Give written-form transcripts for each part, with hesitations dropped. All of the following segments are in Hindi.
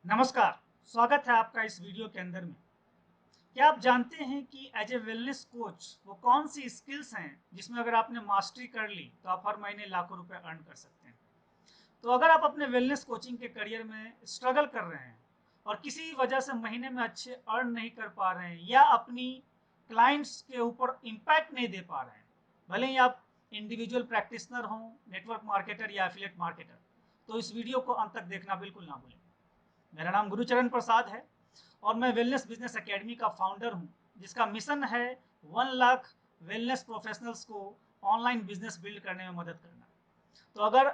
नमस्कार, स्वागत है आपका इस वीडियो के अंदर में। क्या आप जानते हैं कि एज ए वेलनेस कोच वो कौन सी स्किल्स हैं जिसमें अगर आपने मास्टरी कर ली तो आप हर महीने लाखों रुपए अर्न कर सकते हैं। तो अगर आप अपने वेलनेस कोचिंग के करियर में स्ट्रगल कर रहे हैं और किसी वजह से महीने में अच्छे अर्न नहीं कर पा रहे हैं या अपनी क्लाइंट्स के ऊपर इम्पैक्ट नहीं दे पा रहे हैं, भले ही आप इंडिविजुअल प्रैक्टिशनर हों, नेटवर्क मार्केटर या एफिलिएट मार्केटर, तो इस वीडियो को अंत तक देखना बिल्कुल ना भूलें। मेरा नाम गुरुचरण प्रसाद है और मैं वेलनेस बिजनेस एकेडमी का फाउंडर हूं, जिसका मिशन है 1 लाख वेलनेस प्रोफेशनल्स को ऑनलाइन बिजनेस बिल्ड करने में मदद करना। तो अगर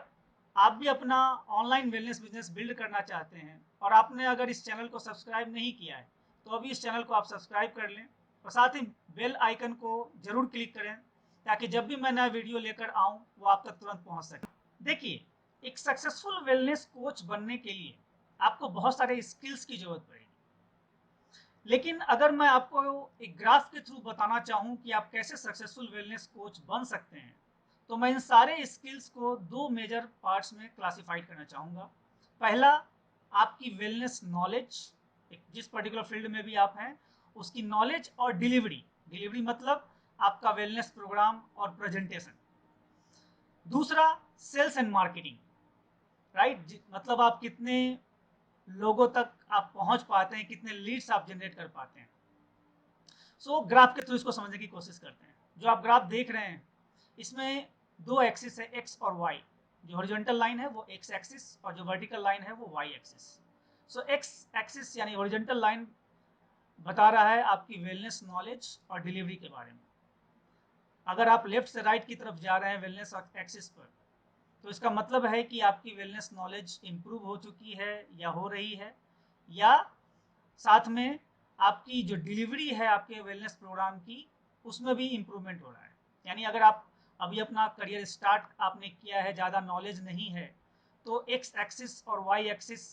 आप भी अपना ऑनलाइन वेलनेस बिजनेस बिल्ड करना चाहते हैं और आपने अगर इस चैनल को सब्सक्राइब नहीं किया है तो अभी इस चैनल को आप सब्सक्राइब कर लें और साथ ही बेल आइकन को जरूर क्लिक करें ताकि जब भी मैं नया वीडियो लेकर आऊँ वो आप तक तुरंत पहुँच सके। देखिए, एक सक्सेसफुल वेलनेस कोच बनने के लिए आपको बहुत सारे स्किल्स की जरूरत पड़ेगी, लेकिन अगर मैं आपको एक ग्राफ के थ्रू बताना चाहूँ कि आप कैसे सक्सेसफुल वेलनेस कोच बन सकते हैं, तो मैं इन सारे स्किल्स को दो मेजर पार्ट्स में क्लासिफाइड करना चाहूँगा। पहला, आपकी वेलनेस नॉलेज, जिस पर्टिकुलर फील्ड में भी आप हैं उसकी नॉलेज, और डिलीवरी। डिलीवरी मतलब आपका वेलनेस प्रोग्राम और प्रेजेंटेशन। दूसरा, सेल्स एंड मार्केटिंग, राइट, मतलब आप कितने लोगों तक आप पहुंच पाते हैं, कितने लीड्स आप जनरेट कर पाते हैं। सो ग्राफ के थ्रू इसको समझने की कोशिश करते हैं। जो आप ग्राफ देख रहे हैं इसमें दो एक्सिस है, एक्स और वाई। जो हॉरिजॉन्टल लाइन है वो एक्स एक्सिस और जो वर्टिकल लाइन है वो वाई एक्सिस। सो एक्स एक्सिस यानी हॉरिजॉन्टल लाइन बता रहा है आपकी वेलनेस नॉलेज और डिलीवरी के बारे में। अगर आप लेफ्ट से राइट की तरफ जा रहे हैं वेलनेस एक्सिस पर, तो इसका मतलब है कि आपकी वेलनेस नॉलेज इंप्रूव हो चुकी है या हो रही है, या साथ में आपकी जो डिलीवरी है आपके वेलनेस प्रोग्राम की उसमें भी इम्प्रूवमेंट हो रहा है। यानी अगर आप अभी अपना करियर स्टार्ट आपने किया है, ज़्यादा नॉलेज नहीं है, तो एक्स एक्सिस और वाई एक्सिस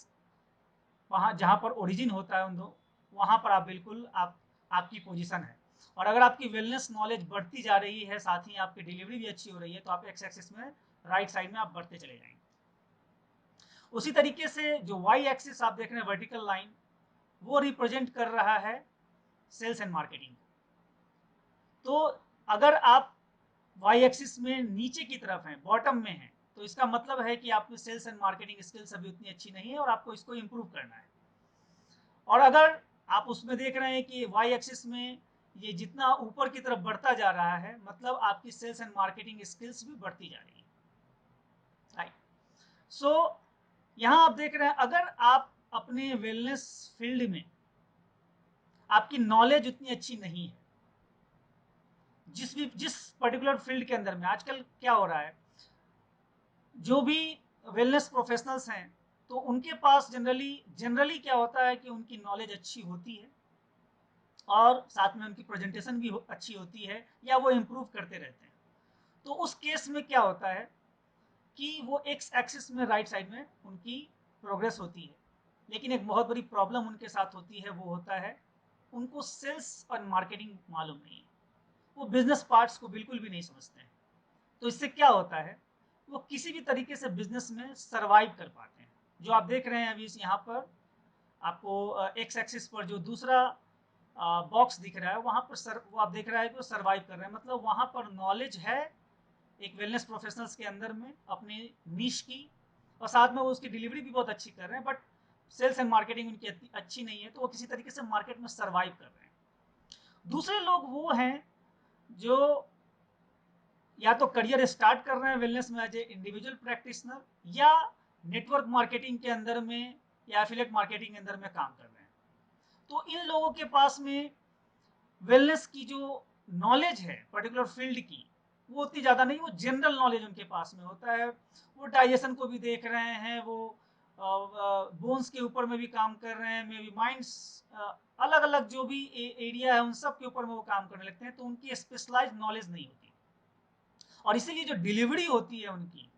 वहाँ जहाँ पर ओरिजिन होता है उन दो, वहाँ पर आप बिल्कुल आपकी पोजीशन है। और अगर आपकी वेलनेस नॉलेज बढ़ती जा रही है, साथ ही आपकी डिलीवरी भी अच्छी हो रही है, तो आप एक्स एक्सिस में राइट साइड में आप बढ़ते चले जाएंगे। उसी तरीके से जो वाई एक्सिस आप देख रहे हैं, वर्टिकल लाइन, वो रिप्रेजेंट कर रहा है सेल्स एंड मार्केटिंग। तो अगर आप वाई एक्सिस में नीचे की तरफ हैं, बॉटम में हैं, तो इसका मतलब है कि आपकी सेल्स एंड मार्केटिंग स्किल्स अभी उतनी अच्छी नहीं है और आपको इसको इंप्रूव करना है। और अगर आप उसमें देख रहे हैं कि वाई एक्सिस में ये जितना ऊपर की तरफ बढ़ता जा रहा है, मतलब आपकी सेल्स एंड मार्केटिंग स्किल्स भी बढ़ती जा रही है, राइट। सो यहाँ आप देख रहे हैं, अगर आप अपने वेलनेस फील्ड में आपकी नॉलेज उतनी अच्छी नहीं है, जिस पर्टिकुलर फील्ड के अंदर में आजकल क्या हो रहा है, जो भी वेलनेस प्रोफेशनल्स हैं, तो उनके पास जनरली क्या होता है कि उनकी नॉलेज अच्छी होती है और साथ में उनकी प्रेजेंटेशन भी अच्छी होती है या वो इम्प्रूव करते रहते हैं। तो उस केस में क्या होता है कि वो एक्स एक्सिस में राइट साइड में उनकी प्रोग्रेस होती है, लेकिन एक बहुत बड़ी प्रॉब्लम उनके साथ होती है, वो होता है उनको सेल्स और मार्केटिंग मालूम नहीं है। वो बिजनेस पार्ट्स को बिल्कुल भी नहीं समझते हैं। तो इससे क्या होता है, वो किसी भी तरीके से बिजनेस में सरवाइव कर पाते हैं। जो आप देख रहे हैं अभी यहाँ पर आपको एक्स एक्सिस पर जो दूसरा बॉक्स दिख रहा है, वहाँ पर वो आप देख रहा है कि वो सरवाइव कर रहे हैं, मतलब वहाँ पर नॉलेज है एक वेलनेस प्रोफेशनल्स के अंदर में अपनी नीश की, और साथ में वो उसकी डिलीवरी भी बहुत अच्छी कर रहे हैं, बट सेल्स एंड मार्केटिंग उनकी अच्छी नहीं है, तो वो किसी तरीके से मार्केट में सरवाइव कर रहे हैं। दूसरे लोग वो हैं जो या तो करियर स्टार्ट कर रहे हैं वेलनेस में एज ए इंडिविजुअल प्रैक्टिशनर, या नेटवर्क मार्केटिंग के अंदर में या एफिलिएट मार्केटिंग के अंदर में काम कर रहे हैं। तो इन लोगों के पास में वेलनेस की जो नॉलेज है पर्टिकुलर फील्ड की, वो उतनी ज़्यादा नहीं, वो जनरल नॉलेज उनके पास में होता है। वो डाइजेशन को भी देख रहे हैं, वो बोन्स के ऊपर में भी काम कर रहे हैं, मे बी माइंड्स, अलग अलग जो भी एरिया है उन सब के ऊपर में वो काम करने लगते हैं, तो उनकी स्पेशलाइज्ड नॉलेज नहीं होती। और इसीलिए जो डिलीवरी होती है उनकी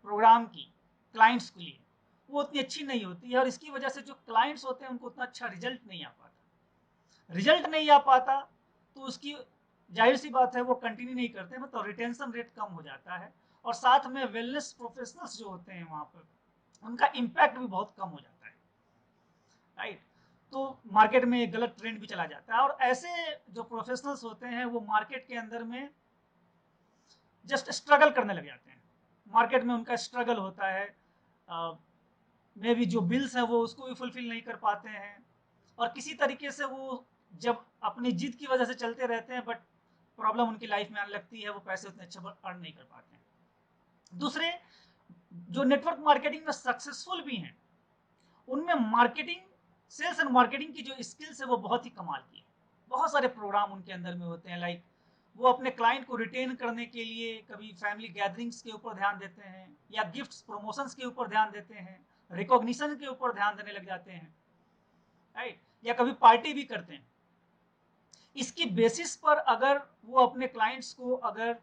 प्रोग्राम की क्लाइंट्स के लिए, वो उतनी अच्छी नहीं होती है, और इसकी वजह से जो क्लाइंट्स होते हैं उनको उतना अच्छा रिजल्ट नहीं आ पाता। रिजल्ट नहीं आ पाता तो उसकी जाहिर सी बात है वो कंटिन्यू नहीं करते, मतलब रिटेंशन रेट कम हो जाता है, और साथ में वेलनेस प्रोफेशनल्स जो होते हैं वहाँ पर उनका इम्पैक्ट भी बहुत कम हो जाता है। राइट। तो मार्केट में एक गलत ट्रेंड भी चला जाता है, और ऐसे जो प्रोफेशनल्स होते हैं वो मार्केट के अंदर में जस्ट स्ट्रगल करने लग जाते हैं। मार्केट में उनका स्ट्रगल होता है, मे बी जो बिल्स हैं वो उसको भी फुलफिल नहीं कर पाते हैं, और किसी तरीके से वो जब अपनी जिद की वजह से चलते रहते हैं, बट प्रॉब्लम उनकी लाइफ में आने लगती है, वो पैसे उतने अच्छे अर्न नहीं कर पाते हैं। दूसरे जो नेटवर्क मार्केटिंग में सक्सेसफुल भी हैं, उनमें मार्केटिंग, सेल्स एंड मार्केटिंग की जो स्किल्स है वो बहुत ही कमाल की है। बहुत सारे प्रोग्राम उनके अंदर में होते हैं, लाइक वो अपने क्लाइंट को रिटेन करने के लिए कभी फैमिली गैदरिंग्स के ऊपर ध्यान देते हैं, या गिफ्ट्स प्रमोशंस के ऊपर ध्यान देते हैं, रिकॉग्निशन के ऊपर ध्यान देने लग जाते हैं, राइट, या कभी पार्टी भी करते हैं। इसकी बेसिस पर अगर वो अपने क्लाइंट्स को अगर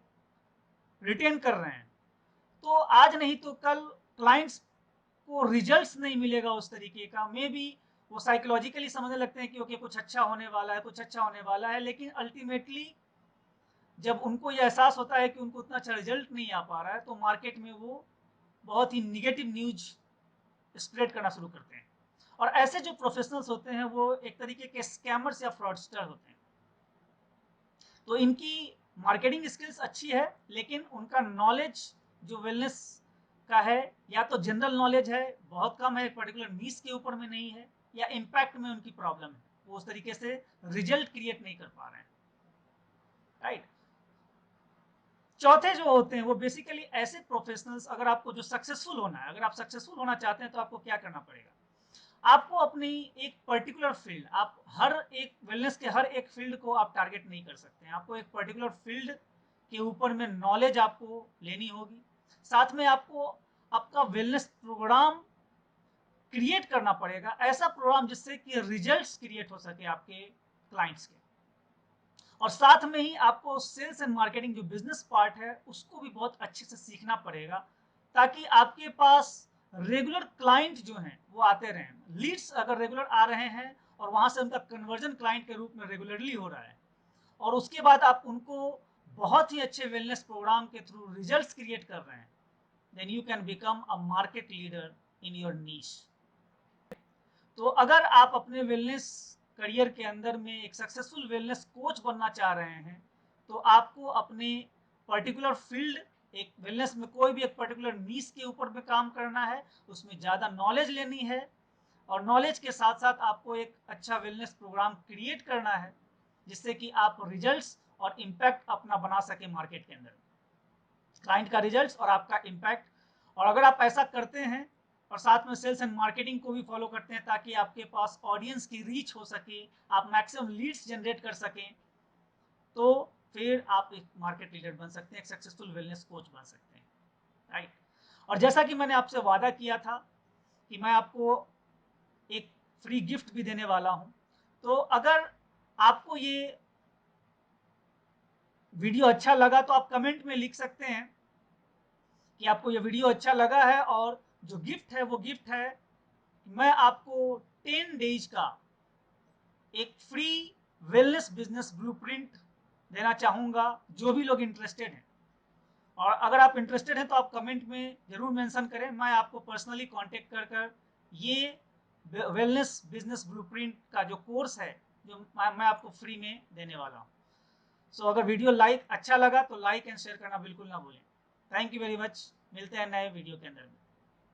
रिटेन कर रहे हैं, तो आज नहीं तो कल क्लाइंट्स को रिजल्ट्स नहीं मिलेगा उस तरीके का। मे बी वो साइकोलॉजिकली समझने लगते हैं कि ओके कुछ अच्छा होने वाला है, कुछ अच्छा होने वाला है, लेकिन अल्टीमेटली जब उनको ये एहसास होता है कि उनको उतना अच्छा रिजल्ट नहीं आ पा रहा है, तो मार्केट में वो बहुत ही निगेटिव न्यूज स्प्रेड करना शुरू करते हैं। और ऐसे जो प्रोफेशनल्स होते हैं वो एक तरीके के स्कैमर्स या फ्रॉडस्टर होते हैं। तो इनकी मार्केटिंग स्किल्स अच्छी है, लेकिन उनका नॉलेज जो वेलनेस का है, या तो जनरल नॉलेज है बहुत कम है, एक पर्टिकुलर नीश के ऊपर में नहीं है, या इम्पैक्ट में उनकी प्रॉब्लम है, वो उस तरीके से रिजल्ट क्रिएट नहीं कर पा रहे हैं, राइट। चौथे जो होते हैं वो बेसिकली ऐसे प्रोफेशनल्स, अगर आपको जो सक्सेसफुल होना है, अगर आप सक्सेसफुल होना चाहते हैं, तो आपको क्या करना पड़ेगा? आपको अपनी एक पर्टिकुलर फील्ड, आप हर एक वेलनेस के हर एक फील्ड को आप टारगेट नहीं कर सकते हैं। आपको एक पर्टिकुलर फील्ड के ऊपर में नॉलेज आपको लेनी होगी। साथ में आपको आपका वेलनेस प्रोग्राम क्रिएट करना पड़ेगा, ऐसा प्रोग्राम जिससे कि रिजल्ट्स क्रिएट हो सके आपके क्लाइंट्स के। और साथ में ही आपको सेल्स एंड मार्केटिंग जो बिजनेस पार्ट है उसको भी बहुत अच्छे से सीखना पड़ेगा, ताकि आपके पास रेगुलर क्लाइंट जो हैं वो आते रहें। लीड्स अगर रेगुलर आ रहे हैं और वहां से उनका कन्वर्जन क्लाइंट के रूप में रेगुलरली हो रहा है, और उसके बाद आप उनको बहुत ही अच्छे वेलनेस प्रोग्राम के थ्रू रिजल्ट्स क्रिएट कर रहे हैं, then you can become a market leader in your niche. तो अगर आप अपने वेलनेस करियर के अंदर में एक सक्सेसफुल वेलनेस कोच बनना चाह रहे हैं, तो आपको अपने पर्टिकुलर फील्ड, एक वेलनेस में कोई भी एक पर्टिकुलर नीश के ऊपर में काम करना है, उसमें ज़्यादा नॉलेज लेनी है, और नॉलेज के साथ साथ आपको एक अच्छा वेलनेस प्रोग्राम क्रिएट करना है, जिससे कि आप रिजल्ट्स और इम्पैक्ट अपना बना सके मार्केट के अंदर, क्लाइंट का रिजल्ट्स और आपका इम्पैक्ट। और अगर आप ऐसा करते हैं और साथ में सेल्स एंड मार्केटिंग को भी फॉलो करते हैं, ताकि आपके पास ऑडियंस की रीच हो सके, आप मैक्सिमम लीड्स जनरेट कर सकें, तो फिर आप एक मार्केट लीडर बन सकते हैं, एक सक्सेसफुल वेलनेस कोच बन सकते हैं, राइट। और जैसा कि मैंने आपसे वादा किया था कि मैं आपको एक फ्री गिफ्ट भी देने वाला हूं, तो अगर आपको ये वीडियो अच्छा लगा तो आप कमेंट में लिख सकते हैं कि आपको ये वीडियो अच्छा लगा है, और जो गिफ्ट है वो गिफ्ट है, मैं आपको 10 डेज का एक फ्री वेलनेस बिजनेस ब्लूप्रिंट देना चाहूँगा, जो भी लोग इंटरेस्टेड हैं। और अगर आप इंटरेस्टेड हैं तो आप कमेंट में ज़रूर मेंशन करें, मैं आपको पर्सनली कांटेक्ट कर कर ये वेलनेस बिजनेस ब्लूप्रिंट का जो कोर्स है, जो मैं आपको फ्री में देने वाला हूँ। सो अगर वीडियो अच्छा लगा तो लाइक एंड शेयर करना बिल्कुल ना भूलें। थैंक यू वेरी मच, मिलते हैं नए वीडियो के अंदर में।